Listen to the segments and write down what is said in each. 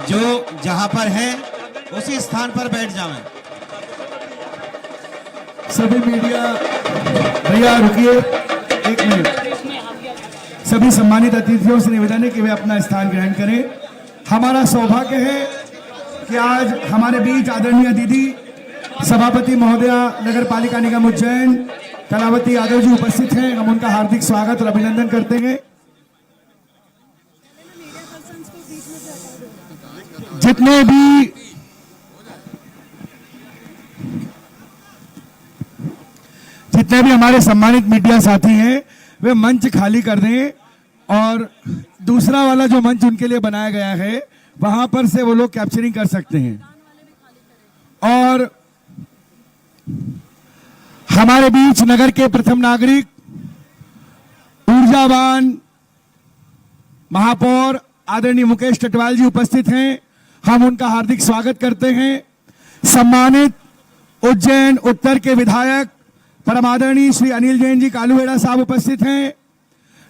जो जहां पर है उसी स्थान पर बैठ जाएं। सभी मीडिया भैया रुकिए एक मिनट। सभी सम्मानित अतिथियों से निवेदन है कि वे अपना स्थान ग्रहण करें। हमारा सौभाग्य है कि आज हमारे बीच आदरणीय दीदी सभापति महोदया नगर पालिका निगम उज्जैन कलावती यादव जी उपस्थित हैं। हम उनका हार्दिक स्वागत और अभिनंदन करते हैं। जितने भी हमारे सम्मानित मीडिया साथी हैं वे मंच खाली कर दें और दूसरा वाला जो मंच उनके लिए बनाया गया है वहां पर से वो लोग कैप्चरिंग कर सकते हैं। और हमारे बीच नगर के प्रथम नागरिक ऊर्जावान महापौर आदरणीय मुकेश टटवाल जी उपस्थित हैं। हम उनका हार्दिक स्वागत करते हैं। सम्मानित उज्जैन उत्तर के विधायक परम आदरणीय श्री अनिल जैन जी कालूहेड़ा साहब उपस्थित हैं।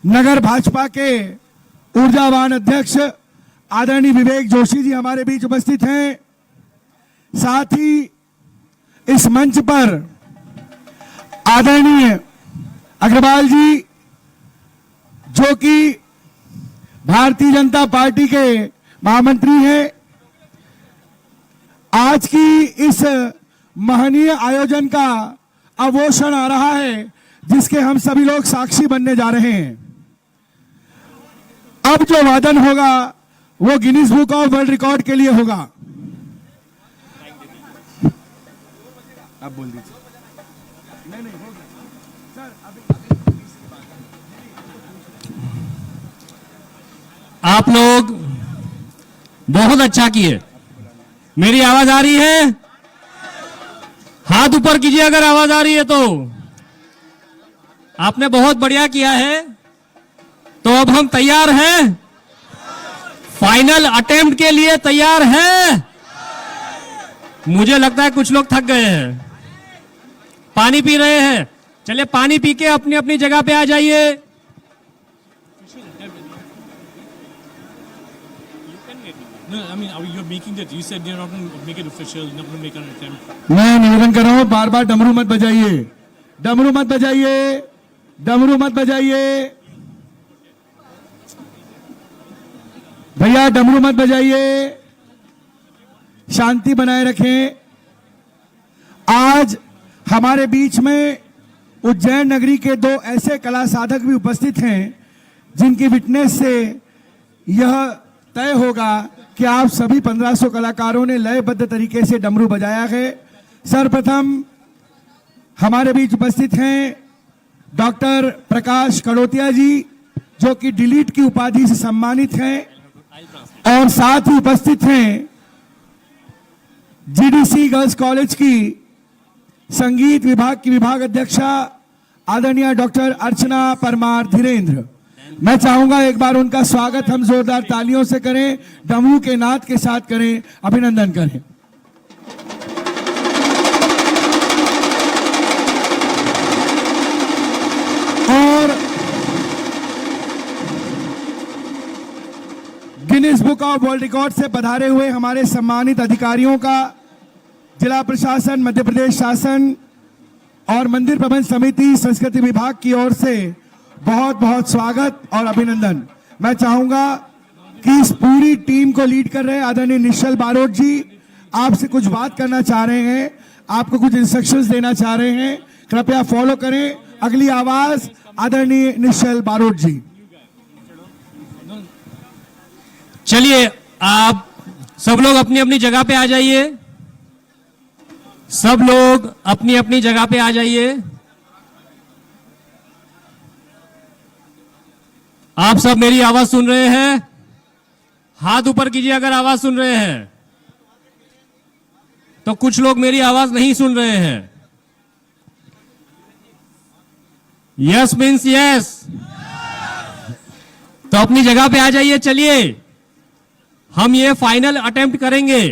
नगर भाजपा के ऊर्जावान अध्यक्ष आदरणीय विवेक जोशी जी हमारे बीच उपस्थित हैं। साथ ही इस मंच पर आदरणीय अग्रवाल जी जो कि भारतीय जनता पार्टी के महामंत्री हैं, आज की इस महनीय आयोजन का अब वो क्षण आ रहा है जिसके हम सभी लोग साक्षी बनने जा रहे हैं। अब जो वादन होगा वो Guinness book of world record के लिए होगा। आप बोल दीजिए। नहीं होगा सर। आप लोग बहुत अच्छा किए। मेरी आवाज आ रही है? हाथ ऊपर कीजिए अगर आवाज आ रही है तो। आपने बहुत बढ़िया किया है। तो अब हम तैयार हैं, फाइनल अटेम्प्ट के लिए तैयार हैं। मुझे लगता है कुछ लोग थक गए हैं, पानी पी रहे हैं। चलिए पानी पी के अपनी अपनी जगह पे आ जाइए। No, I mean, you're making that. You said you're not going to make it official. You're not going to make an attempt. मैं निवेदन कर रहा हूं, बार बार डमरू मत बजाइए, डमरू मत बजाइए, डमरू मत बजाइए भैया, डमरू मत बजाइए, शांति बनाए रखें। आज हमारे बीच में उज्जैन नगरी के दो ऐसे कला साधक भी उपस्थित हैं जिनकी विटनेस से यह तय होगा कि आप सभी 1500 कलाकारों ने लयबद्ध तरीके से डमरू बजाया है। सर्वप्रथम हमारे बीच उपस्थित हैं डॉक्टर प्रकाश कड़ोतिया जी जो कि डिलीट की उपाधि से सम्मानित हैं, और साथ ही उपस्थित हैं जीडीसी गर्ल्स कॉलेज की संगीत विभाग की विभाग अध्यक्षा आदरणीय डॉक्टर अर्चना परमार धीरेन्द्र। मैं चाहूंगा एक बार उनका स्वागत हम जोरदार तालियों से करें, डमरू के नाद के साथ करें, अभिनंदन करें। और Guinness book of world record से पधारे हुए हमारे सम्मानित अधिकारियों का जिला प्रशासन, मध्य प्रदेश शासन और मंदिर प्रबंध समिति संस्कृति विभाग की ओर से बहुत बहुत स्वागत और अभिनंदन। मैं चाहूंगा कि इस पूरी टीम को लीड कर रहे आदरणीय निश्चल बारोट जी आपसे कुछ बात करना चाह रहे हैं, आपको कुछ इंस्ट्रक्शंस देना चाह रहे हैं, कृपया फॉलो करें। अगली आवाज आदरणीय निश्चल बारोट जी। चलिए आप सब लोग अपनी अपनी जगह पे आ जाइए। सब लोग अपनी अपनी जगह पे आ जाइए। आप सब मेरी आवाज सुन रहे हैं? हाथ ऊपर कीजिए अगर आवाज सुन रहे हैं। तो कुछ लोग मेरी आवाज नहीं सुन रहे हैं। Yes means yes. तो अपनी जगह पे आ जाइए। चलिए हम ये फाइनल अटेम्प्ट करेंगे।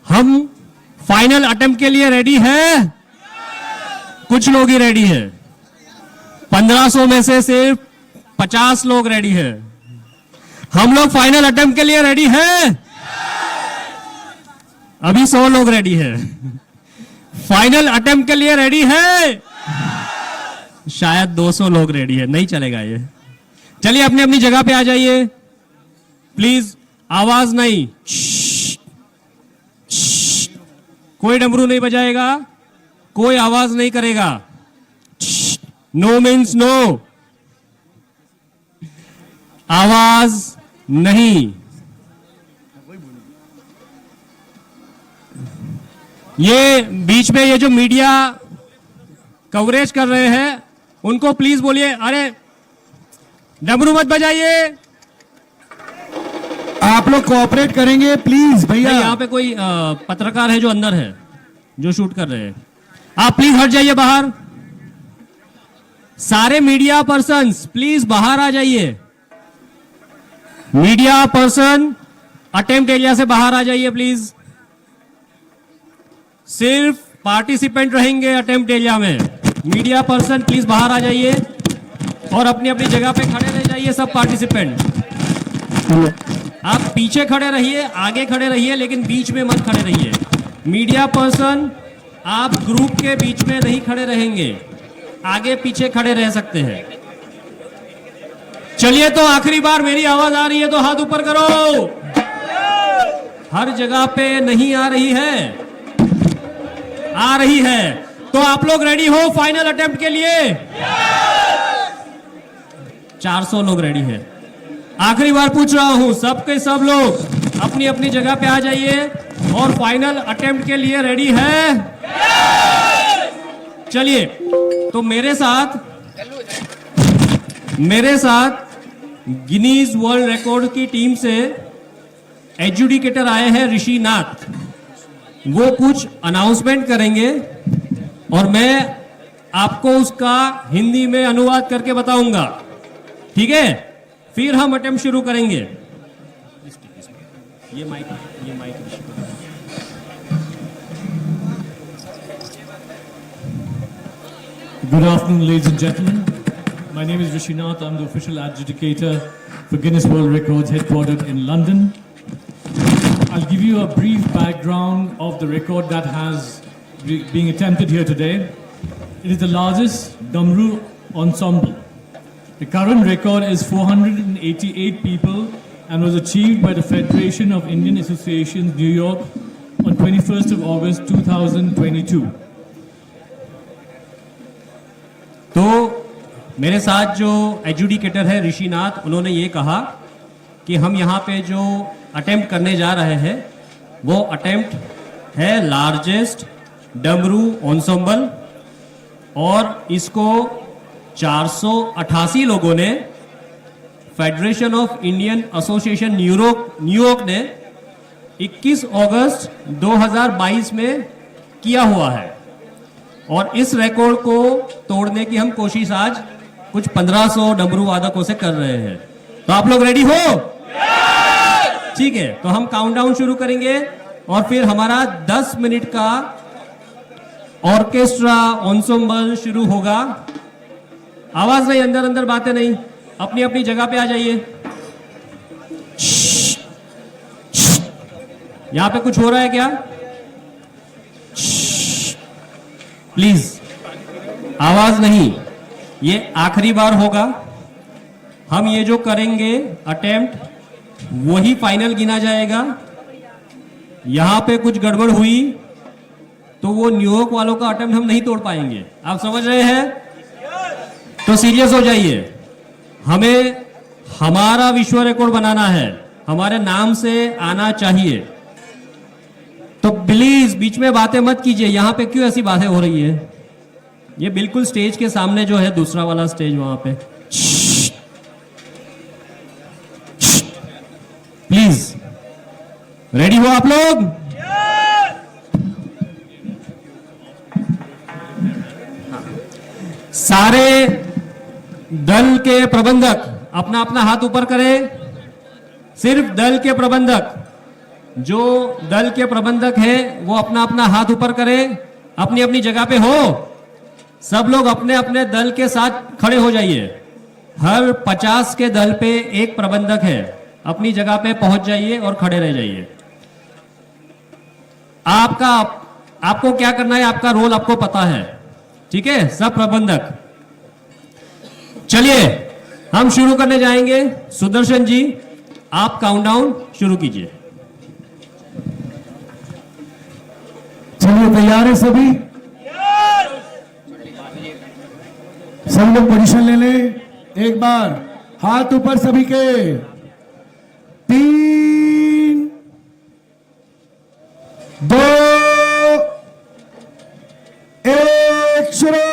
हम फाइनल अटेम्प्ट के लिए रेडी हैं? कुछ लोग ही रेडी हैं। 1500 में से सिर्फ 50 लोग रेडी हैं। हम लोग फाइनल अटेम्प्ट के लिए रेडी हैं? अभी 100 लोग रेडी है। फाइनल अटेम्प्ट के लिए रेडी है? शायद 200 लोग रेडी है। नहीं चलेगा ये। चलिए अपनी अपनी जगह पे आ जाइए प्लीज। आवाज नहीं, कोई डमरू नहीं बजाएगा, कोई आवाज नहीं करेगा। नो मीन्स नो, आवाज नहीं। ये बीच में ये जो मीडिया कवरेज कर रहे हैं उनको प्लीज बोलिए, अरे डमरू मत बजाइए। आप लोग कोऑपरेट करेंगे प्लीज भैया। यहाँ पे कोई पत्रकार है जो अंदर है, जो शूट कर रहे हैं। आप प्लीज हट जाइए बाहर। सारे मीडिया पर्सन्स प्लीज बाहर आ जाइए। मीडिया पर्सन अटेम्प्ट एरिया से बाहर आ जाइए प्लीज। सिर्फ पार्टिसिपेंट रहेंगे अटेम्प्ट एरिया में। मीडिया पर्सन प्लीज बाहर आ जाइए और अपनी अपनी जगह पे खड़े रह जाइए सब पार्टिसिपेंट। आप पीछे खड़े रहिए, आगे खड़े रहिए, लेकिन बीच में मत खड़े रहिए। मीडिया पर्सन आप ग्रुप के बीच में नहीं खड़े रहेंगे, आगे पीछे खड़े रह सकते हैं। चलिए तो आखिरी बार मेरी आवाज आ रही है तो हाथ ऊपर करो। हर जगह पे नहीं आ रही है, आ रही है। तो आप लोग रेडी हो फाइनल अटेम्प्ट के लिए? 400 लोग रेडी है। आखिरी बार पूछ रहा हूं, सबके सब लोग अपनी अपनी जगह पे आ जाइए और फाइनल अटेम्प्ट के लिए रेडी है? चलिए तो मेरे साथ गिनीज वर्ल्ड रिकॉर्ड की टीम से एजुडिकेटर आए हैं ऋषि नाथ। वो कुछ अनाउंसमेंट करेंगे और मैं आपको उसका हिंदी में अनुवाद करके बताऊंगा, ठीक है? फिर हम अटेम्प्ट शुरू करेंगे। ये mic Good afternoon, ladies and gentlemen. My name is Rishi Nath. I'm the official adjudicator for Guinness World Records, headquartered in London. I'll give you a brief background of the record that has being attempted here today. It is the largest Damru ensemble. The current record is 488 people and was achieved by the Federation of Indian Associations, New York, on 21st of August 2022. तो मेरे साथ जो एजुडिकेटर है ऋषि नाथ, उन्होंने ये कहा कि हम यहाँ पे जो अटेम्प्ट करने जा रहे हैं वो अटेम्प्ट है लार्जेस्ट डमरू एंसेंबल, और इसको 488 लोगों ने federation of Indian association New York ने 21 अगस्त 2022 में किया हुआ है। और इस रिकॉर्ड को तोड़ने की हम कोशिश आज कुछ 1500 डमरू वादकों से कर रहे हैं। तो आप लोग रेडी हो? ठीक है, तो हम काउंटडाउन शुरू करेंगे और फिर हमारा 10 मिनट का ऑर्केस्ट्रा एंसेंबल शुरू होगा। आवाज नहीं, अंदर अंदर बातें नहीं, अपनी अपनी जगह पे आ जाइए। यहां पे कुछ हो रहा है क्या? प्लीज आवाज नहीं। ये आखिरी बार होगा। हम ये जो करेंगे अटेम्प्ट वही फाइनल गिना जाएगा। यहां पे कुछ गड़बड़ हुई तो वो न्यूयॉर्क वालों का अटेम्प्ट हम नहीं तोड़ पाएंगे। आप समझ रहे हैं? तो सीरियस हो जाइए। हमें हमारा विश्व रिकॉर्ड बनाना है, हमारे नाम से आना चाहिए। तो प्लीज बीच में बातें मत कीजिए। यहां पे क्यों ऐसी बातें हो रही है? ये बिल्कुल स्टेज के सामने जो है दूसरा वाला स्टेज, वहां पे प्लीज। रेडी हो आप लोग? सारे दल के प्रबंधक अपना अपना हाथ ऊपर करें। सिर्फ दल के प्रबंधक, जो दल के प्रबंधक हैं वो अपना अपना हाथ ऊपर करें। अपनी अपनी जगह पे हो। सब लोग अपने अपने दल के साथ खड़े हो जाइए। हर 50 के दल पे एक प्रबंधक है। अपनी जगह पे पहुंच जाइए और खड़े रह जाइए। आपको क्या करना है, आपका रोल आपको पता है, ठीक है सब प्रबंधक। चलिए हम शुरू करने जाएंगे। सुदर्शन जी आप काउंटडाउन शुरू कीजिए। चलिए तैयार है सभी? सभी लोग पोजीशन ले लें। एक बार हाथ ऊपर सभी के। 3 2 1 शुरू।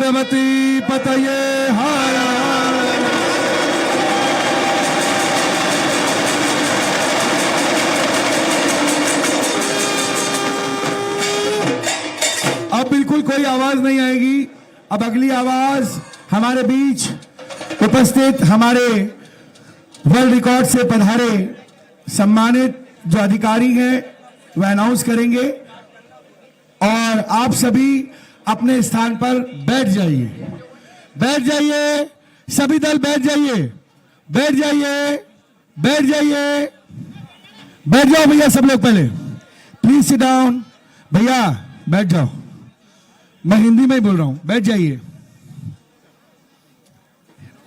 पार्वती पतये हर हर। अब बिल्कुल कोई आवाज नहीं आएगी। अब अगली आवाज हमारे बीच उपस्थित हमारे वर्ल्ड रिकॉर्ड से पधारे सम्मानित जो अधिकारी हैं वह अनाउंस करेंगे और आप सभी अपने स्थान पर बैठ जाइए। बैठ जाइए, सभी दल बैठ जाइए, बैठ जाइए, बैठ जाइए, बैठ जाओ भैया सब लोग। पहले प्लीज सिट डाउन। भैया बैठ जाओ, मैं हिंदी में ही बोल रहा हूं। बैठ जाइए,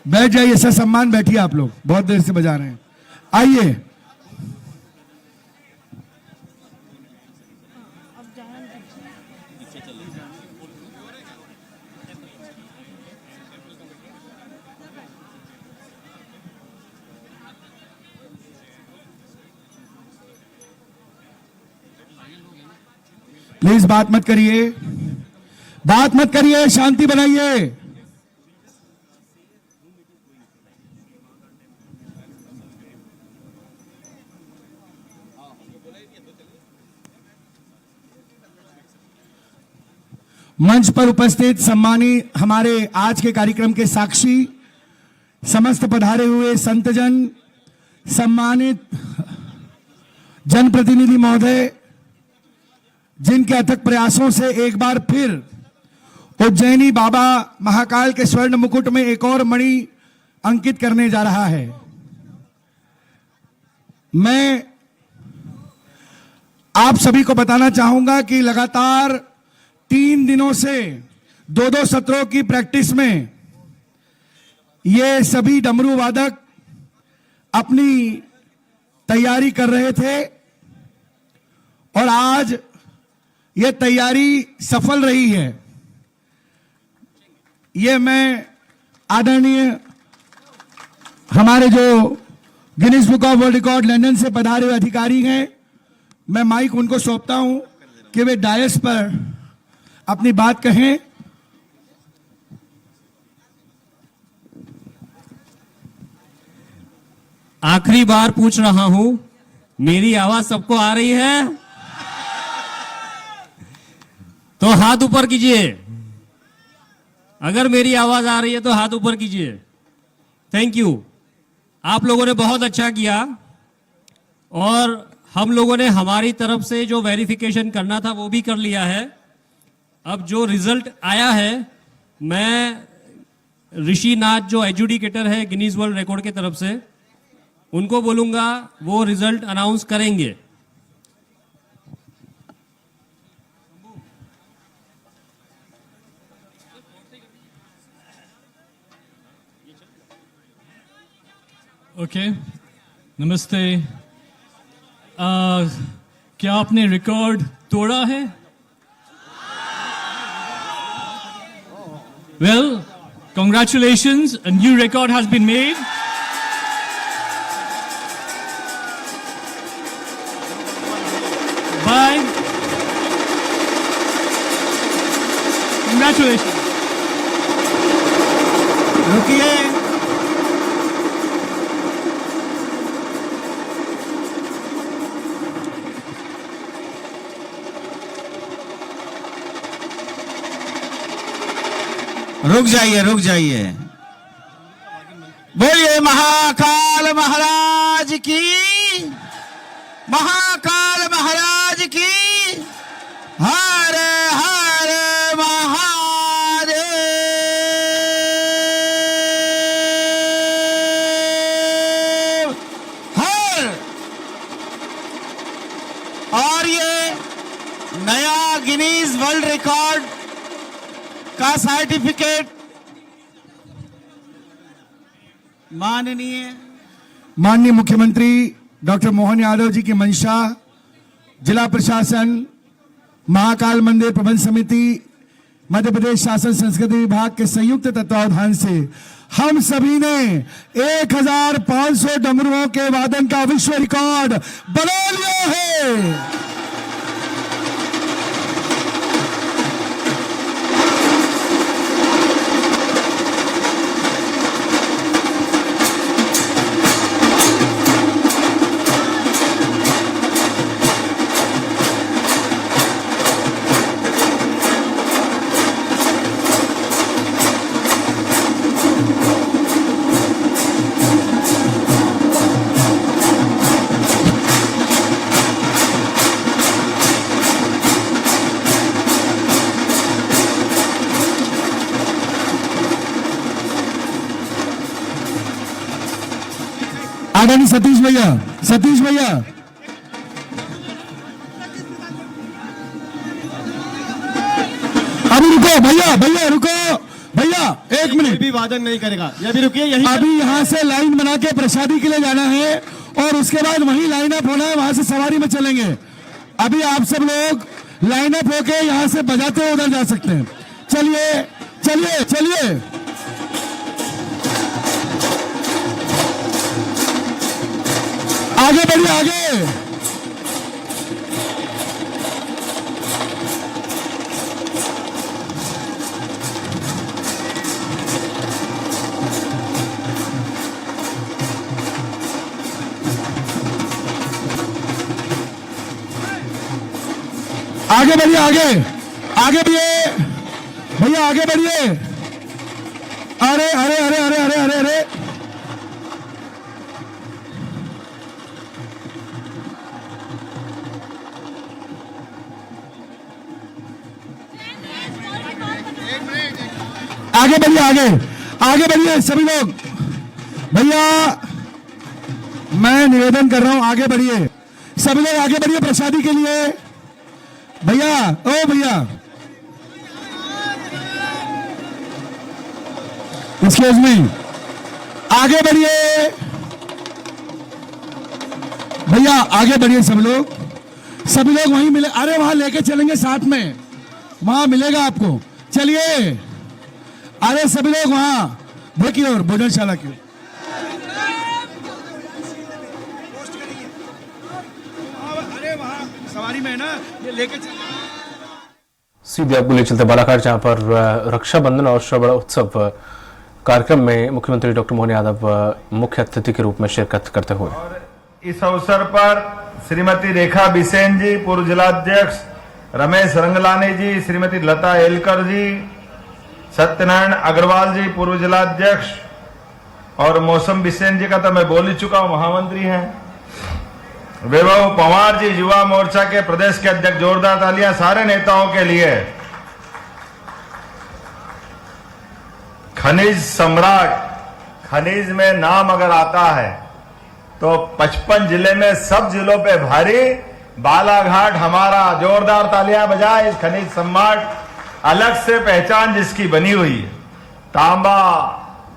बैठ जाइए, सर सम्मान बैठिए। आप लोग बहुत देर से बजा रहे हैं, आइए। प्लीज बात मत करिए, बात मत करिए, शांति बनाइए। मंच पर उपस्थित सम्मानी हमारे आज के कार्यक्रम के साक्षी समस्त पधारे हुए संतजन, सम्मानित जनप्रतिनिधि महोदय, जिनके अथक प्रयासों से एक बार फिर उज्जैनी बाबा महाकाल के स्वर्ण मुकुट में एक और मणि अंकित करने जा रहा है। मैं आप सभी को बताना चाहूंगा कि लगातार 3 दिनों से 2-2 सत्रों की प्रैक्टिस में ये सभी डमरू वादक अपनी तैयारी कर रहे थे और आज ये तैयारी सफल रही है। ये मैं आदरणीय हमारे जो Guinness book of world record London से पधारे हुए अधिकारी हैं, मैं माइक उनको सौंपता हूं कि वे डायस पर अपनी बात कहें। आखिरी बार पूछ रहा हूं, मेरी आवाज सबको आ रही है? तो हाथ ऊपर कीजिए। अगर मेरी आवाज आ रही है तो हाथ ऊपर कीजिए। Thank you. आप लोगों ने बहुत अच्छा किया और हम लोगों ने हमारी तरफ से जो वेरिफिकेशन करना था वो भी कर लिया है। अब जो रिजल्ट आया है, मैं ऋषिनाथ जो एजुडिकेटर है गिनीज वर्ल्ड रिकॉर्ड की तरफ से, उनको बोलूंगा वो रिजल्ट अनाउंस करेंगे। ओके, नमस्ते। क्या आपने रिकॉर्ड तोड़ा है? Well, congratulations, a new record has been made. Bye. Congratulations. रुकिए, रुक जाइए, रुक जाइए। बोलिए महाकाल महाराज की, महाकाल महाराज की, हर हर महादेव हर। और ये नया गिनीज वर्ल्ड रिकॉर्ड का सर्टिफिकेट माननीय मुख्यमंत्री डॉक्टर मोहन यादव जी की मंशा, जिला प्रशासन, महाकाल मंदिर प्रबंध समिति, मध्य प्रदेश शासन संस्कृति विभाग के संयुक्त तत्वावधान से हम सभी ने 1500 डमरुओं के वादन का विश्व रिकॉर्ड बना लिया है। आदरणीय सतीश भैया अभी रुको भैया 1 मिनट भी वादन नहीं करेगा। ये भी रुकिए, यही अभी यहाँ से लाइन बना के प्रसादी के लिए जाना है और उसके बाद वहीं लाइन अप होना है, वहां से सवारी में चलेंगे। अभी आप सब लोग लाइन अप होके यहाँ से बजाते हुए उधर जा सकते हैं। चलिए आगे बढ़िए आगे बढ़िए भैया आगे बढ़िए। अरे आगे बढ़िए सभी लोग। भैया मैं निवेदन कर रहा हूं, आगे बढ़िए सभी लोग, आगे बढ़िए प्रसादी के लिए। भैया एक्सक्यूज मी, आगे बढ़िए भैया, आगे बढ़िए सभी लोग वहीं मिले। अरे वहां लेके चलेंगे साथ में, वहां मिलेगा आपको। चलिए अरे सभी लोग वहां देखिए और भोजनशाला की सवारी में है ना, ये लेके सीधे आपको ले चलते बालाघाट, जहां पर रक्षाबंधन और श्रवण उत्सव कार्यक्रम में मुख्यमंत्री डॉक्टर मोहन यादव मुख्य अतिथि के रूप में शिरकत करते हुए। और इस अवसर पर श्रीमती रेखा बिसेन जी पूर्व जिलाध्यक्ष, रमेश रंगलानी जी, श्रीमती लता एलकर जी, सत्यनारायण अग्रवाल जी पूर्व जिलाध्यक्ष और मौसम बिसेन जी का तो मैं बोल ही चुका हूं, महामंत्री हैं। वैभव पवार जी युवा मोर्चा के प्रदेश के अध्यक्ष, जोरदार तालियां सारे नेताओं के लिए। खनिज सम्राट, खनिज में नाम अगर आता है तो 55 जिले में सब जिलों पे भारी, बालाघाट हमारा, जोरदार तालियां बजाए। इस खनिज सम्राट अलग से पहचान जिसकी बनी हुई है, तांबा,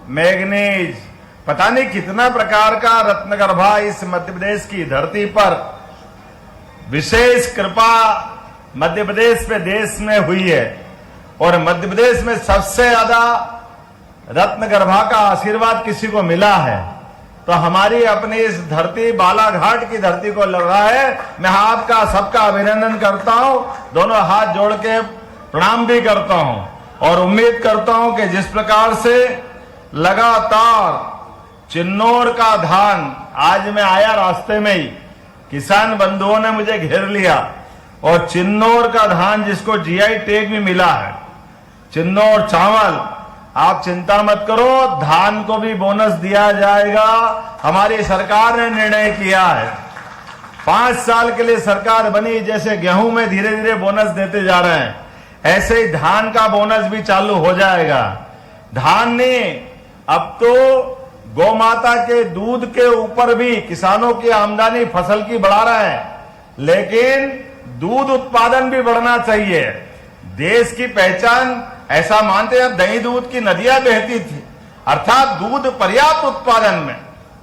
मैग्नीज, पता नहीं कितना प्रकार का रत्नगर्भा इस मध्य प्रदेश की धरती पर विशेष कृपा मध्य प्रदेश पे देश में हुई है। और मध्य प्रदेश में सबसे ज्यादा रत्नगर्भा का आशीर्वाद किसी को मिला है तो हमारी अपनी इस धरती बालाघाट की धरती को लग रहा है। मैं आपका सबका अभिनंदन करता हूं, दोनों हाथ जोड़ के प्रणाम भी करता हूं और उम्मीद करता हूं कि जिस प्रकार से लगातार चिन्नौर का धान, आज मैं आया रास्ते में ही किसान बंधुओं ने मुझे घेर लिया और चिन्नौर का धान जिसको जीआई टैग भी मिला है, चिन्नौर चावल, आप चिंता मत करो, धान को भी बोनस दिया जाएगा। हमारी सरकार ने निर्णय किया है, 5 साल के लिए सरकार बनी, जैसे गेहूं में धीरे धीरे बोनस देते जा रहे हैं ऐसे ही धान का बोनस भी चालू हो जाएगा। धान ने अब तो गौ माता के दूध के ऊपर भी किसानों की आमदनी फसल की बढ़ा रहा है, लेकिन दूध उत्पादन भी बढ़ना चाहिए। देश की पहचान ऐसा मानते हैं, दही दूध की नदियां बहती थी, अर्थात दूध पर्याप्त उत्पादन में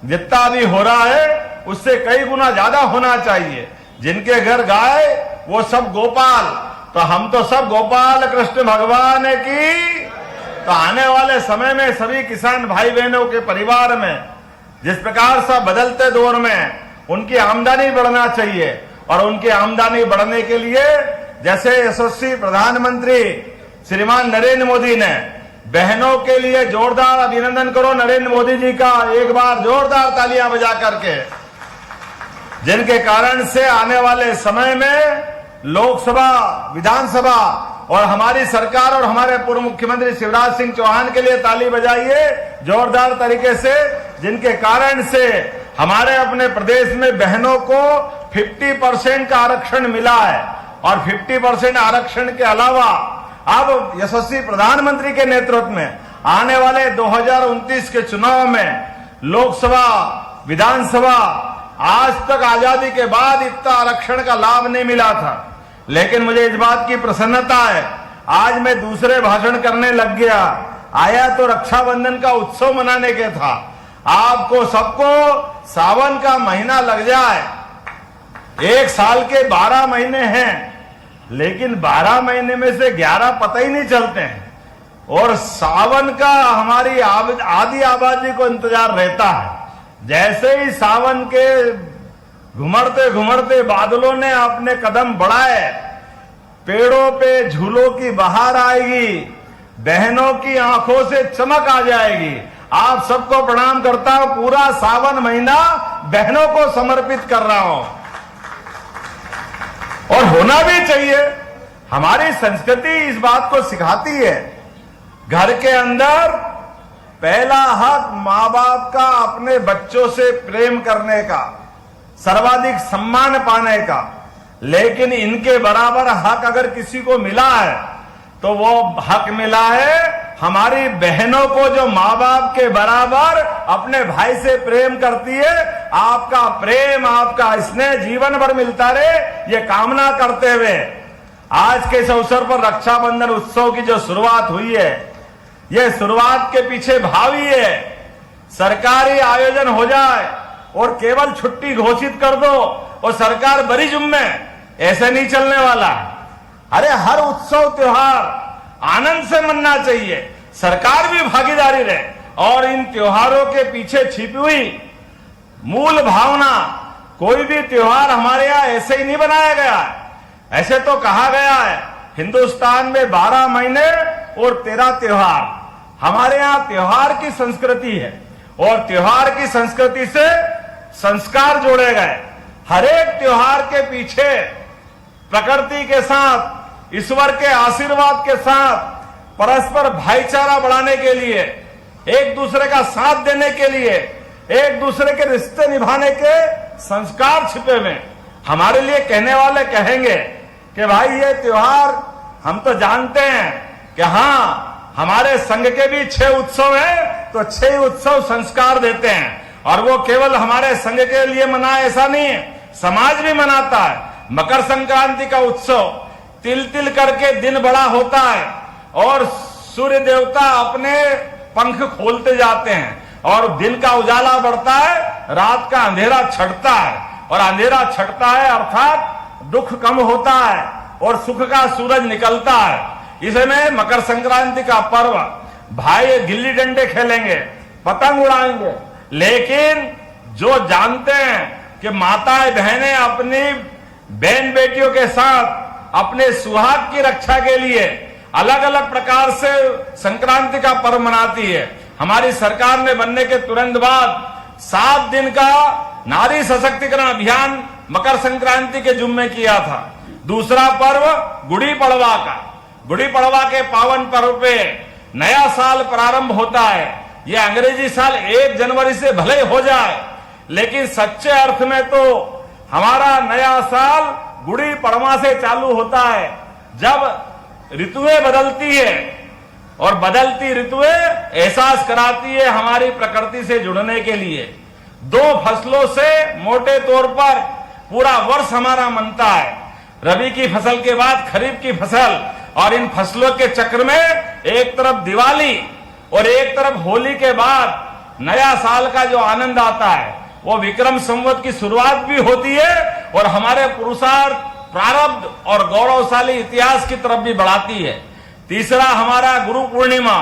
जितना भी हो रहा है उससे कई गुना ज्यादा होना चाहिए। जिनके घर गाय वो सब गोपाल, तो हम तो सब गोपाल कृष्ण भगवान की। तो आने वाले समय में सभी किसान भाई बहनों के परिवार में जिस प्रकार से बदलते दौर में उनकी आमदनी बढ़ना चाहिए और उनकी आमदनी बढ़ने के लिए जैसे यशस्वी प्रधानमंत्री श्रीमान नरेंद्र मोदी ने बहनों के लिए जोरदार अभिनंदन करो नरेंद्र मोदी जी का, एक बार जोरदार तालियां बजा करके, जिनके कारण से आने वाले समय में लोकसभा, विधानसभा और हमारी सरकार और हमारे पूर्व मुख्यमंत्री शिवराज सिंह चौहान के लिए ताली बजाइए जोरदार तरीके से, जिनके कारण से हमारे अपने प्रदेश में बहनों को 50% का आरक्षण मिला है और 50% आरक्षण के अलावा अब यशस्वी प्रधानमंत्री के नेतृत्व में आने वाले 2029 के चुनाव में लोकसभा, विधानसभा आज तक आजादी के बाद इतना आरक्षण का लाभ नहीं मिला था, लेकिन मुझे इस बात की प्रसन्नता है, आज मैं दूसरे भाषण करने लग गया। आया तो रक्षाबंधन का उत्सव मनाने के था। आपको सबको सावन का महीना लग जाए, एक साल के 12 महीने हैं, लेकिन 12 महीने में से 11 पता ही नहीं चलते हैं, और सावन का हमारी आधी आबादी को इंतजार रहता है। जैसे ही सावन के घुमड़ते घुमड़ते बादलों ने अपने कदम बढ़ाए, पेड़ों पे झूलों की बहार आएगी, बहनों की आंखों से चमक आ जाएगी। आप सबको प्रणाम करता हूं, पूरा सावन महीना बहनों को समर्पित कर रहा हूं, और होना भी चाहिए। हमारी संस्कृति इस बात को सिखाती है, घर के अंदर पहला हक मां बाप का अपने बच्चों से प्रेम करने का, सर्वाधिक सम्मान पाने का, लेकिन इनके बराबर हक अगर किसी को मिला है तो वो हक मिला है हमारी बहनों को, जो मां बाप के बराबर अपने भाई से प्रेम करती है। आपका प्रेम, आपका स्नेह जीवन भर मिलता रहे, ये कामना करते हुए आज के इस अवसर पर रक्षाबंधन उत्सव की जो शुरुआत हुई है, ये शुरुआत के पीछे भावी है। सरकारी आयोजन हो जाए और केवल छुट्टी घोषित कर दो और सरकार बड़ी जुम्मे, ऐसे नहीं चलने वाला। अरे हर उत्सव त्योहार आनंद से मनना चाहिए, सरकार भी भागीदारी रहे, और इन त्योहारों के पीछे छिपी हुई मूल भावना, कोई भी त्योहार हमारे यहाँ ऐसे ही नहीं बनाया गया है। ऐसे तो कहा गया है हिंदुस्तान में 12 महीने और 13 त्योहार। हमारे यहाँ त्योहार की संस्कृति है, और त्योहार की संस्कृति से संस्कार जोड़े गए। हर एक त्योहार के पीछे प्रकृति के साथ, ईश्वर के आशीर्वाद के साथ, परस्पर भाईचारा बढ़ाने के लिए, एक दूसरे का साथ देने के लिए, एक दूसरे के रिश्ते निभाने के संस्कार छिपे हुए। हमारे लिए कहने वाले कहेंगे कि भाई ये त्योहार हम तो जानते हैं कि हाँ हमारे संघ के भी 6 उत्सव हैं, तो 6 उत्सव संस्कार देते हैं, और वो केवल हमारे संघ के लिए मनाए ऐसा नहीं है, समाज भी मनाता है। मकर संक्रांति का उत्सव तिल तिल करके दिन बड़ा होता है, और सूर्य देवता अपने पंख खोलते जाते हैं, और दिन का उजाला बढ़ता है, रात का अंधेरा छटता है, और अंधेरा छटता है अर्थात दुख कम होता है और सुख का सूरज निकलता है। इसमें मकर संक्रांति का पर्व, भाई गिल्ली डंडे खेलेंगे, पतंग उड़ाएंगे, लेकिन जो जानते हैं कि माताएं बहनें अपनी बहन बेटियों के साथ अपने सुहाग की रक्षा के लिए अलग अलग प्रकार से संक्रांति का पर्व मनाती है। हमारी सरकार ने बनने के तुरंत बाद 7 दिन का नारी सशक्तिकरण अभियान मकर संक्रांति के जुम्मे किया था। दूसरा पर्व गुड़ी पड़वा का, गुड़ी पड़वा के पावन पर्व पे नया साल प्रारंभ होता है। यह अंग्रेजी साल 1 जनवरी से भले हो जाए, लेकिन सच्चे अर्थ में तो हमारा नया साल गुड़ी पड़वा से चालू होता है, जब ऋतुएं बदलती है, और बदलती ऋतुएं एहसास कराती है हमारी प्रकृति से जुड़ने के लिए। 2 फसलों से मोटे तौर पर पूरा वर्ष हमारा मनता है, रबी की फसल के बाद खरीफ की फसल, और इन फसलों के चक्र में एक तरफ दिवाली और एक तरफ होली के बाद नया साल का जो आनंद आता है, वो विक्रम संवत की शुरुआत भी होती है, और हमारे पुरुषार्थ, प्रारब्ध और गौरवशाली इतिहास की तरफ भी बढ़ाती है। तीसरा हमारा गुरु पूर्णिमा।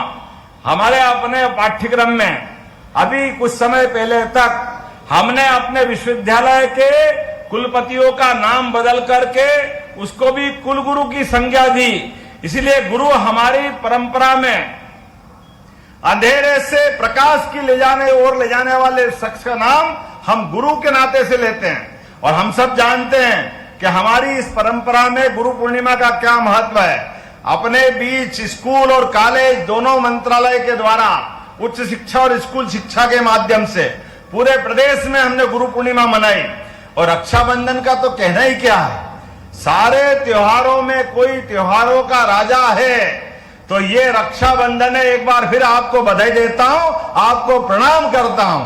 हमारे अपने पाठ्यक्रम में अभी कुछ समय पहले तक हमने अपने विश्वविद्यालय के कुलपतियों का नाम बदल करके उसको भी कुलगुरु की संज्ञा दी। इसलिए गुरु हमारी परंपरा में अंधेरे से प्रकाश की ले जाने वाले शख्स का नाम हम गुरु के नाते से लेते हैं। और हम सब जानते हैं कि हमारी इस परंपरा में गुरु पूर्णिमा का क्या महत्व है। अपने बीच स्कूल और कॉलेज दोनों मंत्रालय के द्वारा उच्च शिक्षा और स्कूल शिक्षा के माध्यम से पूरे प्रदेश में हमने गुरु पूर्णिमा मनाई। और रक्षाबंधन का तो कहना ही क्या है, सारे त्योहारों में कोई त्योहारों का राजा है तो ये रक्षाबंधन है। एक बार फिर आपको बधाई देता हूं, आपको प्रणाम करता हूं।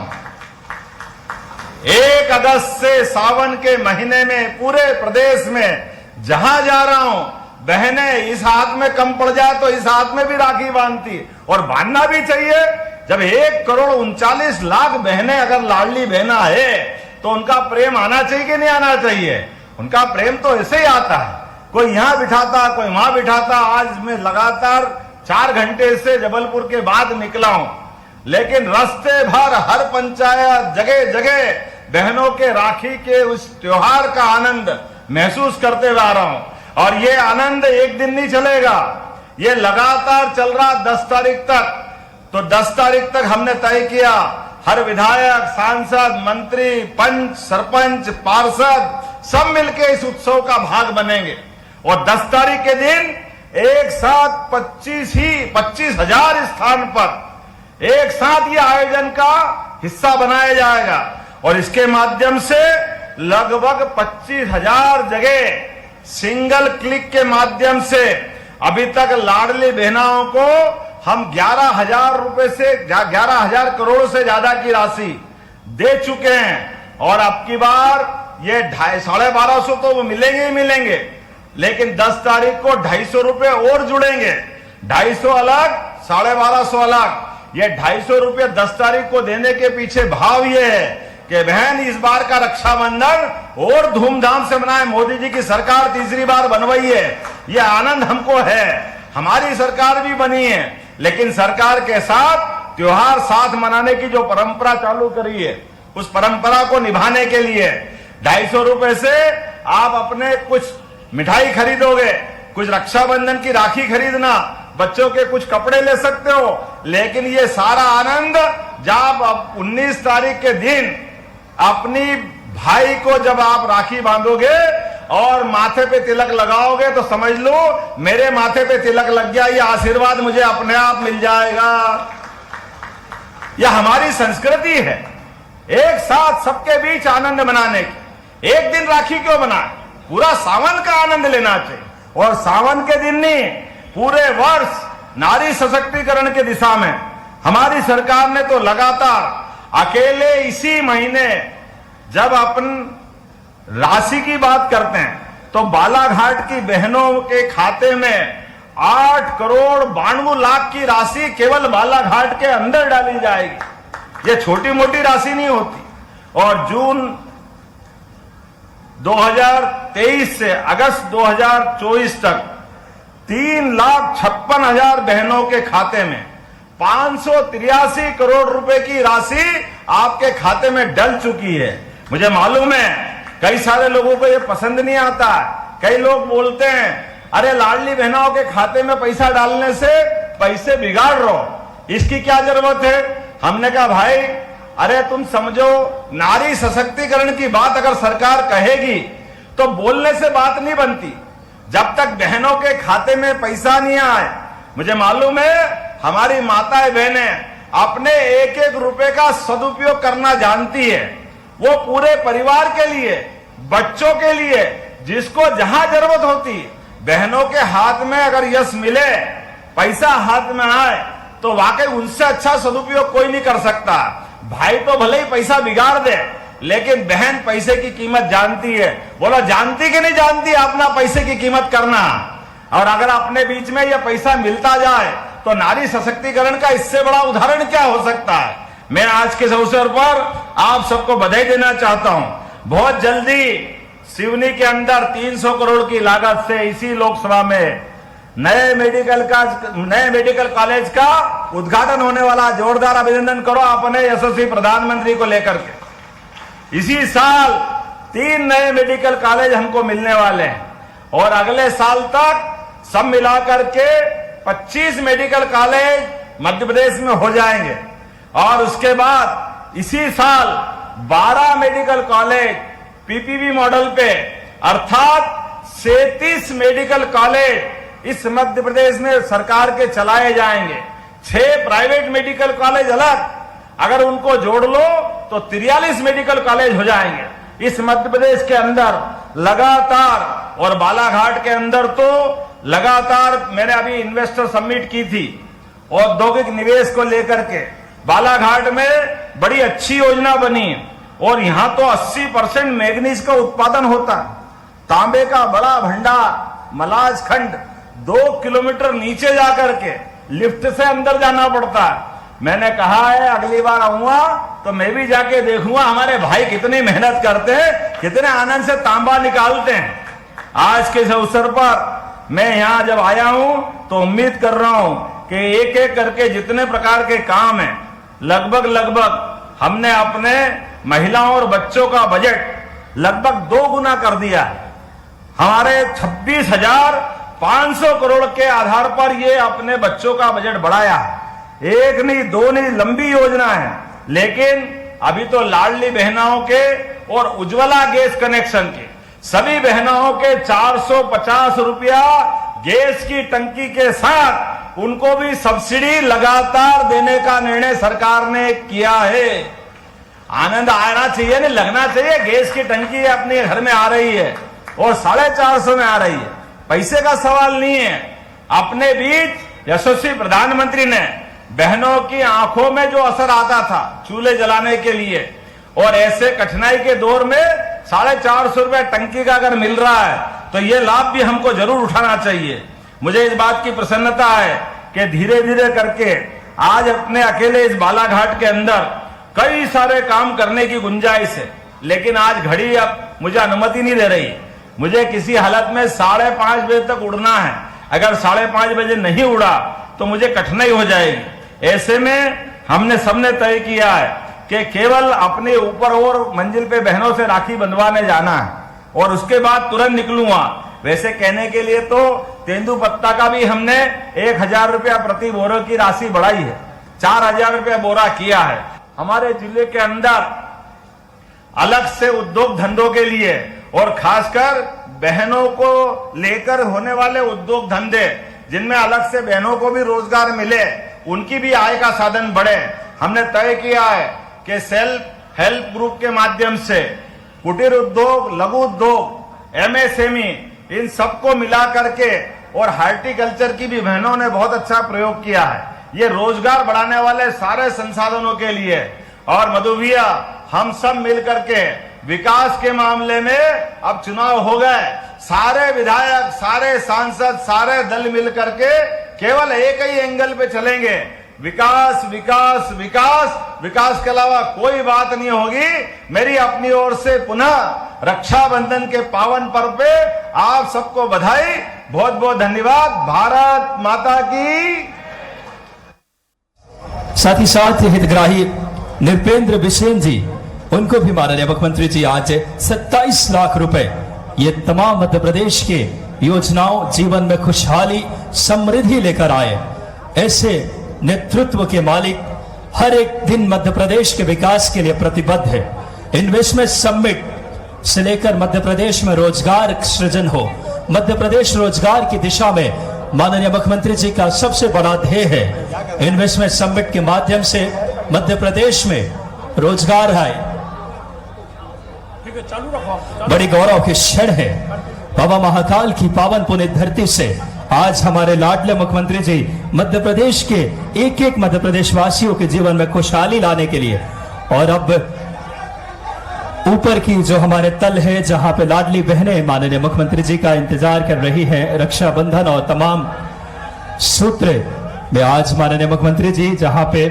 1 अगस्त से सावन के महीने में पूरे प्रदेश में जहां जा रहा हूं, बहनें इस हाथ में कम पड़ जाए तो इस हाथ में भी राखी बांधती, और बांधना भी चाहिए। जब 1,39,00,000 बहनें अगर लाडली बहना है तो उनका प्रेम आना चाहिए कि नहीं आना चाहिए? उनका प्रेम तो ऐसे ही आता है, कोई यहां बिठाता, कोई वहां बिठाता। आज मैं लगातार 4 घंटे से जबलपुर के बाद निकला हूं, लेकिन रास्ते भर हर पंचायत जगह जगह बहनों के राखी के उस त्योहार का आनंद महसूस करते हुए आ रहा हूं। और ये आनंद एक दिन नहीं चलेगा, ये लगातार चल रहा 10 तारीख तक। तो 10 तारीख तक हमने तय किया, हर विधायक, सांसद, मंत्री, पंच, सरपंच, पार्षद सब मिलकर इस उत्सव का भाग बनेंगे। और 10 तारीख के दिन एक साथ 25,000 स्थान पर एक साथ ये आयोजन का हिस्सा बनाया जाएगा। और इसके माध्यम से लगभग 25,000 जगह सिंगल क्लिक के माध्यम से अभी तक लाडली बहनाओं को हम 11,000 रुपए से 11,000 करोड़ से ज्यादा की राशि दे चुके हैं। और अब की बार ये 1250 तो वो मिलेंगे ही मिलेंगे, लेकिन 10 तारीख को 250 रुपए और जुड़ेंगे। 250 अलग, 1250 अलग। ये 250 रुपए 10 तारीख को देने के पीछे भाव ये है कि बहन इस बार का रक्षाबंधन और धूमधाम से मनाए। मोदी जी की सरकार तीसरी बार बनवाई है, ये आनंद हमको है। हमारी सरकार भी बनी है, लेकिन सरकार के साथ त्योहार साथ मनाने की जो परंपरा चालू करी है, उस परंपरा को निभाने के लिए 250 रुपए से आप अपने कुछ मिठाई खरीदोगे, कुछ रक्षाबंधन की राखी खरीदना, बच्चों के कुछ कपड़े ले सकते हो। लेकिन ये सारा आनंद जब 19 तारीख के दिन अपनी भाई को जब आप राखी बांधोगे और माथे पे तिलक लगाओगे, तो समझ लो मेरे माथे पे तिलक लग गया, ये आशीर्वाद मुझे अपने आप मिल जाएगा। यह हमारी संस्कृति है, एक साथ सबके बीच आनंद मनाने की। एक दिन राखी क्यों बनाए? पूरा सावन का आनंद लेना चाहिए। और सावन के दिन नहीं, पूरे वर्ष नारी सशक्तिकरण की दिशा में हमारी सरकार ने तो लगातार अकेले इसी महीने जब अपन राशि की बात करते हैं तो बालाघाट की बहनों के खाते में 8,92,00,000 की राशि केवल बालाघाट के अंदर डाली जाएगी। ये छोटी मोटी राशि नहीं होती। और जून 2023 से अगस्त 2024 तक 3,56,000 बहनों के खाते में 583 करोड़ रुपए की राशि आपके खाते में डल चुकी है। मुझे मालूम है कई सारे लोगों को ये पसंद नहीं आता। कई लोग बोलते हैं अरे लाडली बहनों के खाते में पैसा डालने से पैसे बिगाड़ रहे हो, इसकी क्या जरूरत है? हमने कहा भाई अरे तुम समझो, नारी सशक्तिकरण की बात अगर सरकार कहेगी तो बोलने से बात नहीं बनती। जब तक बहनों के खाते में पैसा नहीं आए, मुझे मालूम है हमारी माताएं बहनें अपने एक एक रुपए का सदुपयोग करना जानती है। वो पूरे परिवार के लिए, बच्चों के लिए, जिसको जहां जरूरत होती, बहनों के हाथ में अगर यश मिले, पैसा हाथ में आए, तो वाकई उनसे अच्छा सदुपयोग कोई नहीं कर सकता। भाई तो भले ही पैसा बिगाड़ दे, लेकिन बहन पैसे की कीमत जानती है। बोलो जानती कि नहीं जानती अपना पैसे की कीमत करना? और अगर अपने बीच में यह पैसा मिलता जाए तो नारी सशक्तिकरण का इससे बड़ा उदाहरण क्या हो सकता है? मैं आज के अवसर पर आप सबको बधाई देना चाहता हूं। बहुत जल्दी सिवनी के अंदर 300 करोड़ की लागत से इसी लोकसभा में नए मेडिकल कॉलेज का उद्घाटन होने वाला। जोरदार अभिनंदन करो अपने यशस्वी प्रधानमंत्री को लेकर के। इसी साल 3 नए मेडिकल कॉलेज हमको मिलने वाले हैं और अगले साल तक सब मिलाकर के 25 मेडिकल कॉलेज मध्य प्रदेश में हो जाएंगे। और उसके बाद इसी साल 12 मेडिकल कॉलेज पीपीपी मॉडल पे, अर्थात 37 मेडिकल कॉलेज इस मध्य प्रदेश में सरकार के चलाए जाएंगे। 6 प्राइवेट मेडिकल कॉलेज अलग, अगर उनको जोड़ लो तो 43 मेडिकल कॉलेज हो जाएंगे इस मध्य प्रदेश के अंदर लगातार। और बालाघाट के अंदर तो लगातार मैंने अभी इन्वेस्टर समिट की थी औद्योगिक निवेश को लेकर के। बालाघाट में बड़ी अच्छी योजना बनी और यहां तो 80% मैग्नीज का उत्पादन होता है। तांबे का बड़ा भंडार मलाज खंड 2 किलोमीटर नीचे जाकर के लिफ्ट से अंदर जाना पड़ता है। मैंने कहा है अगली बार आऊंगा तो मैं भी जाके देखूंगा हमारे भाई कितनी मेहनत करते हैं, कितने आनंद से तांबा निकालते हैं। आज के इस अवसर पर मैं यहां जब आया हूं तो उम्मीद कर रहा हूं कि एक एक करके जितने प्रकार के काम हैं लगभग हमने अपने महिलाओं और बच्चों का बजट लगभग 2 गुना कर दिया है। हमारे 26,500 करोड़ के आधार पर ये अपने बच्चों का बजट बढ़ाया है। एक नहीं, 2 नहीं, लंबी योजना है। लेकिन अभी तो लाडली बहनाओं के और उज्ज्वला गैस कनेक्शन के सभी बहनाओं के 450 रुपया गैस की टंकी के साथ उनको भी सब्सिडी लगातार देने का निर्णय सरकार ने किया है। आनंद आना चाहिए, नहीं लगना चाहिए। गैस की टंकी अपने घर में आ रही है और 450 में आ रही है। पैसे का सवाल नहीं है। अपने बीच यशस्वी प्रधानमंत्री ने बहनों की आंखों में जो असर आता था चूल्हे जलाने के लिए, और ऐसे कठिनाई के दौर में 450 रुपए टंकी का अगर मिल रहा है तो ये लाभ भी हमको जरूर उठाना चाहिए। मुझे इस बात की प्रसन्नता है कि धीरे धीरे करके आज अपने अकेले इस बालाघाट के अंदर कई सारे काम करने की गुंजाइश है। लेकिन आज घड़ी अब मुझे अनुमति नहीं दे रही। मुझे किसी हालत में 5:30 बजे तक उड़ना है। अगर 5:30 बजे नहीं उड़ा तो मुझे कठिनाई हो जाएगी। ऐसे में हमने सबने तय किया है कि केवल अपने ऊपर और मंजिल पे बहनों से राखी बंधवाने जाना है और उसके बाद तुरंत निकलूंगा। वैसे कहने के लिए तो तेंदुपत्ता का भी हमने 1,000 रुपया प्रति बोरे की राशि बढ़ाई है, 4,000 रुपया बोरा किया है। हमारे जिले के अंदर अलग से उद्योग धंधों के लिए और खासकर बहनों को लेकर होने वाले उद्योग धंधे जिनमें अलग से बहनों को भी रोजगार मिले, उनकी भी आय का साधन बढ़े, हमने तय किया है कि सेल्फ हेल्प ग्रुप के माध्यम से कुटीर उद्योग, लघु उद्योग, एमएसएमई इन सबको मिला करके और हार्टिकल्चर की भी बहनों ने बहुत अच्छा प्रयोग किया है। ये रोजगार बढ़ाने वाले सारे संसाधनों के लिए। और मधु भैया, हम सब मिलकर के विकास के मामले में अब चुनाव हो गए, सारे विधायक, सारे सांसद, सारे दल मिलकर के केवल एक ही एंगल पे चलेंगे, विकास विकास विकास। विकास के अलावा कोई बात नहीं होगी। मेरी अपनी ओर से पुनः रक्षाबंधन के पावन पर्व पे आप सबको बधाई, बहुत बहुत धन्यवाद। भारत माता की। साथ ही साथ हितग्राही नृपेंद्र बिसेन जी, उनको भी माननीय मुख्यमंत्री जी आज 27 लाख रुपए ये तमाम मध्य प्रदेश के योजनाओं, जीवन में खुशहाली समृद्धि लेकर आए ऐसे नेतृत्व के मालिक हर एक दिन मध्य प्रदेश के विकास के लिए प्रतिबद्ध है। इन्वेस्टमेंट समिट से लेकर मध्य प्रदेश में रोजगार सृजन हो, मध्य प्रदेश रोजगार की दिशा में माननीय मुख्यमंत्री जी का सबसे बड़ा ध्येय है। इन्वेस्टमेंट समिट के माध्यम से मध्य प्रदेश में रोजगार आए, बड़ी गौरव के क्षण है। बाबा महाकाल की पावन पुण्य धरती से आज हमारे लाडले मुख्यमंत्री जी मध्य प्रदेश के एक एक मध्य प्रदेश वासियों के जीवन में खुशहाली लाने के लिए, और अब ऊपर की जो हमारे तल है जहां पे लाडली बहनें माननीय मुख्यमंत्री जी का इंतजार कर रही हैं, रक्षाबंधन और तमाम सूत्र में आज माननीय मुख्यमंत्री जी जहां पे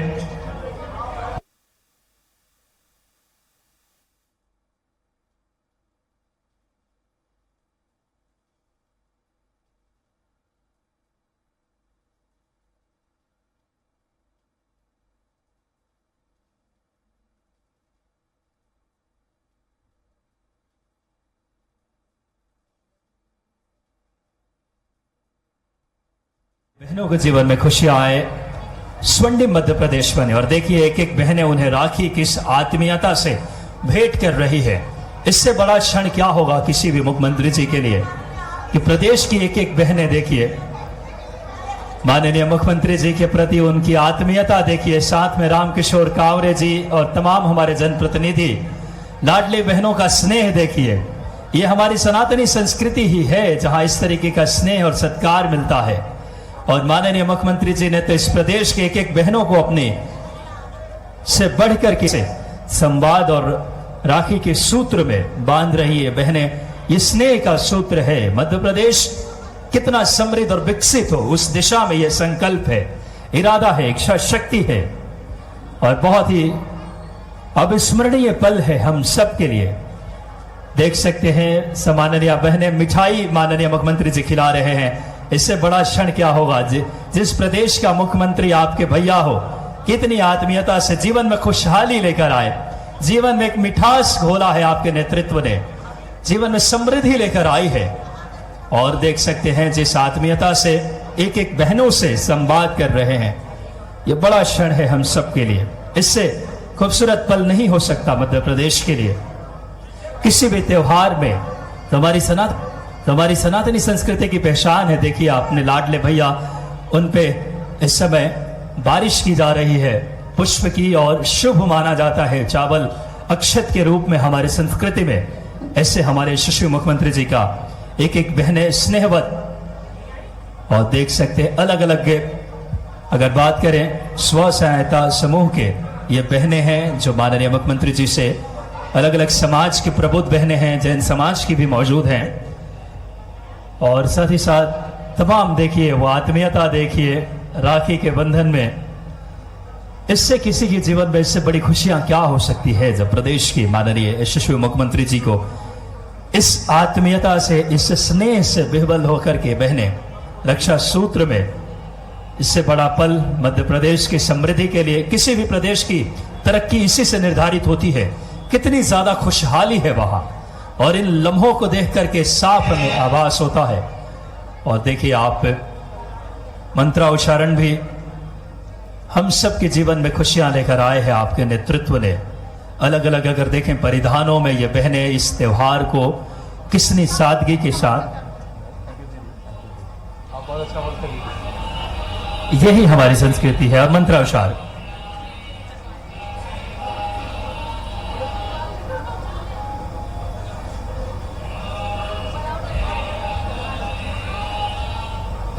बहनों के जीवन में खुशियां आए, स्वर्णिम मध्य प्रदेश बने। और देखिए एक एक बहनें उन्हें राखी किस आत्मीयता से भेंट कर रही है। इससे बड़ा क्षण क्या होगा किसी भी मुख्यमंत्री जी के लिए कि प्रदेश की एक एक बहनें देखिए माननीय मुख्यमंत्री जी के प्रति उनकी आत्मीयता देखिए, साथ में रामकिशोर कांवरे जी और तमाम हमारे जनप्रतिनिधि लाडली बहनों का स्नेह देखिए। ये हमारी सनातनी संस्कृति ही है जहां इस तरीके का स्नेह और सत्कार मिलता है। और माननीय मुख्यमंत्री जी ने तो इस प्रदेश के एक एक बहनों को अपने से बढ़कर के संवाद और राखी के सूत्र में बांध रही है बहनें, ये स्नेह का सूत्र है। मध्य प्रदेश कितना समृद्ध और विकसित हो उस दिशा में यह संकल्प है, इरादा है, इच्छा शक्ति है और बहुत ही अविस्मरणीय पल है हम सब के लिए। देख सकते हैं सम्माननीय बहनें मिठाई माननीय मुख्यमंत्री जी खिला रहे हैं। इससे बड़ा क्षण क्या होगा। जिस प्रदेश का मुख्यमंत्री आपके भैया हो, कितनी आत्मीयता से जीवन में खुशहाली लेकर आए, जीवन में एक मिठास घोला है आपके नेतृत्व ने, जीवन में समृद्धि लेकर आई है। और देख सकते हैं जिस आत्मीयता से एक एक बहनों से संवाद कर रहे हैं, यह बड़ा क्षण है हम सब के लिए। इससे खूबसूरत पल नहीं हो सकता मध्य प्रदेश के लिए। किसी भी त्योहार में तुम्हारी सनातनी संस्कृति की पहचान है। देखिए आपने लाडले भैया, उन पे इस समय बारिश की जा रही है पुष्प की, और शुभ माना जाता है चावल अक्षत के रूप में हमारी संस्कृति में। ऐसे हमारे यशस्वी मुख्यमंत्री जी का एक एक बहनें स्नेहवत, और देख सकते हैं अलग अलग, अगर बात करें स्व सहायता समूह के, ये बहनें हैं जो माननीय मुख्यमंत्री जी से अलग अलग समाज की प्रबुद्ध बहनें हैं, जैन समाज की भी मौजूद हैं। और साथ ही साथ तमाम देखिए वो आत्मीयता, देखिए राखी के बंधन में, इससे किसी के जीवन में इससे बड़ी खुशियां क्या हो सकती है जब प्रदेश की माननीय यशस्वी मुख्यमंत्री जी को इस आत्मीयता से, इस स्नेह से विह्वल होकर के बहनें रक्षा सूत्र में, इससे बड़ा पल मध्य प्रदेश की समृद्धि के लिए, किसी भी प्रदेश की तरक्की इसी से निर्धारित होती है। कितनी ज्यादा खुशहाली है वहां, और इन लम्हों को देख करके साफ में आभास होता है। और देखिए आप मंत्रोच्चारण भी हम सब के जीवन में खुशियां लेकर आए हैं आपके नेतृत्व ने। अलग अलग अगर देखें परिधानों में ये बहनें इस त्योहार को कितनी सादगी के साथ, यही हमारी संस्कृति है। और मंत्रोच्चार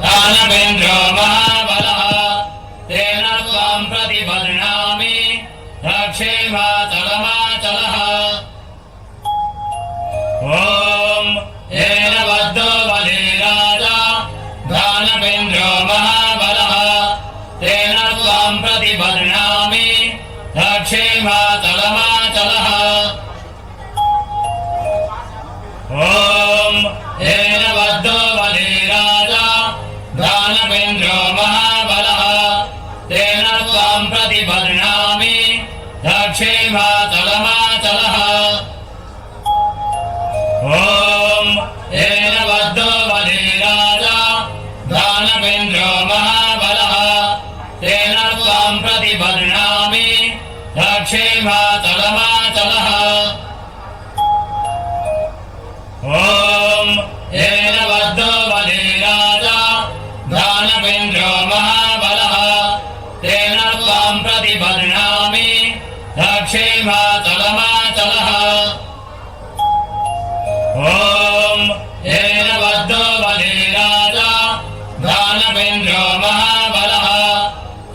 दानवेन्द्रो महाबलः तेन त्वां प्रतिबध्नामि रक्षेमाचलमाचलः। ॐ येन बद्धो बले राजा दानवेन्द्रो महाबलः तेन त्वां प्रतिबध्नामि रक्षेमाचलमाचलः। ॐ येन बद्धो बले राजा दानवेन्द्रो महाबलः तेन त्वां प्रतिबध्नामि रक्षेमाचलमाचलः। ॐ येन बद्धो बले राजा दानवेन्द्रो महाबलः तेन त्वां प्रतिबध्नामि रक्षेमाचलमाचलः। ॐ येन बद्धो बले राजा दानवेन्द्रो महाबलः तेन त्वां प्रतिबध्नामि रक्षेमाचलमाचलः। ॐ येन बद्धो बले राजा दानवेन्द्रो महाबलः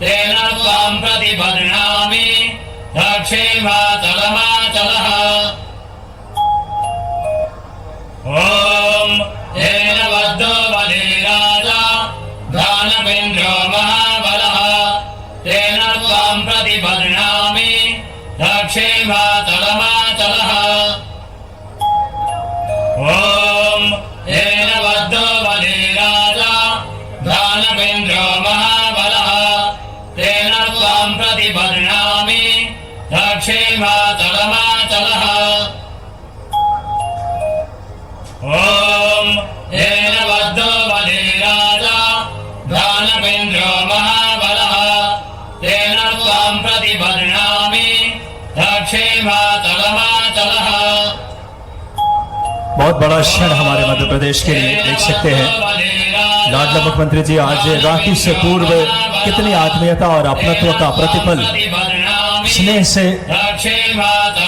तेन त्वां प्रतिबध्नामि रक्षेमाचलमाचलः। ॐ येन बद्धो बले राजा दानवेन्द्रो महाबलः तेन त्वां प्रतिबध्नामि रक्षेमाचलमाचलः। ॐ येन बद्धो बले राजा दानवेन्द्रो महाबलः तेन त्वां प्रतिबध्नामि रक्षेमाचलमाचलः। ॐ येन बद्धो बले राजा दानवेन्द्रो महाबलः तेन त्वां प्रतिबध्नामि रक्षेमाचलमाचलः। बहुत बड़ा क्षण हमारे मध्य प्रदेश के लिए। देख सकते हैं लाडला मुख्यमंत्री जी आज राखी से पूर्व कितनी आत्मीयता और अपनत्व का प्रतिपल, स्नेह से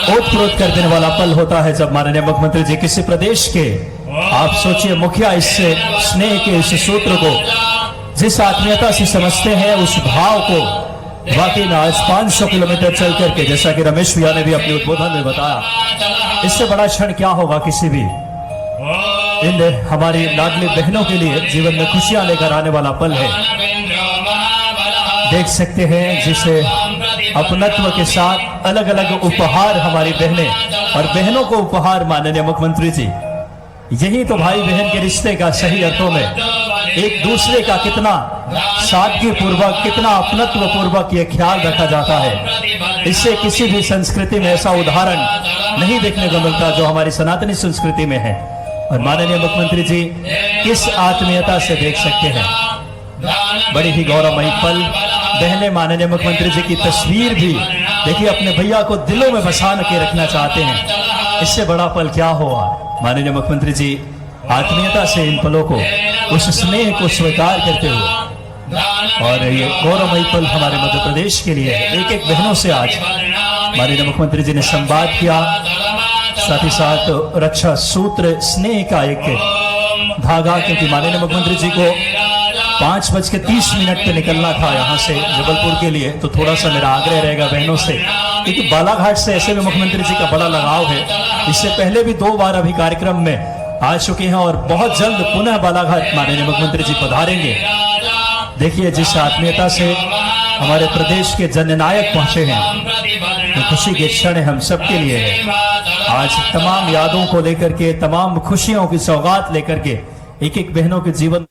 ओतप्रोत कर देने वाला पल होता है जब माननीय मुख्यमंत्री जी किसी प्रदेश के, आप सोचिए मुखिया, इससे स्नेह के इस सूत्र को जिस आत्मीयता से समझते हैं, उस भाव को वाकई में आज 500 किलोमीटर चल करके, जैसा कि रमेश भैया ने भी अपने उद्बोधन में बताया, इससे बड़ा क्षण क्या होगा किसी भी इन हमारी लाडली बहनों के लिए जीवन में खुशियां लेकर आने वाला पल है। देख सकते हैं जिसे अपनत्व के साथ अलग अलग उपहार हमारी बहनें और बहनों को उपहार माननीय मुख्यमंत्री जी, यही तो भाई बहन के रिश्ते का सही अर्थों में एक दूसरे का कितना सादगी पूर्वक, कितना अपनत्व पूर्वक ये ख्याल रखा जाता है। इससे किसी भी संस्कृति में ऐसा उदाहरण नहीं देखने को मिलता जो हमारी सनातनी संस्कृति में है। और माननीय मुख्यमंत्री जी किस आत्मीयता से देख सकते हैं, बड़ी ही गौरवमयी पल। बहने माननीय मुख्यमंत्री जी की तस्वीर भी देखिए अपने भैया को दिलों में बसा के रखना चाहते हैं। इससे बड़ा पल क्या हुआ। माननीय मुख्यमंत्री जी आत्मीयता से इन पलों को, उस स्नेह को स्वीकार करते हुए, और ये गौरवमयी पल हमारे मध्य प्रदेश के लिए एक एक बहनों से आज माननीय मुख्यमंत्री जी ने संवाद किया, साथ ही साथ रक्षा सूत्र स्नेह का एक धागा, क्योंकि माननीय मुख्यमंत्री जी को 5:30 पे निकलना था यहाँ से जबलपुर के लिए। तो थोड़ा सा मेरा आग्रह रहेगा बहनों से, क्योंकि बालाघाट से ऐसे में मुख्यमंत्री जी का बड़ा लगाव है। इससे पहले भी 2 बार अभी कार्यक्रम में आ चुके हैं और बहुत जल्द पुनः बालाघाट माननीय मुख्यमंत्री जी पधारेंगे। देखिए जिस आत्मीयता से हमारे प्रदेश के जननायक पहुंचे हैं, तो खुशी के क्षण हम सबके लिए है। आज तमाम यादों को लेकर के, तमाम खुशियों की सौगात लेकर के एक एक बहनों के जीवन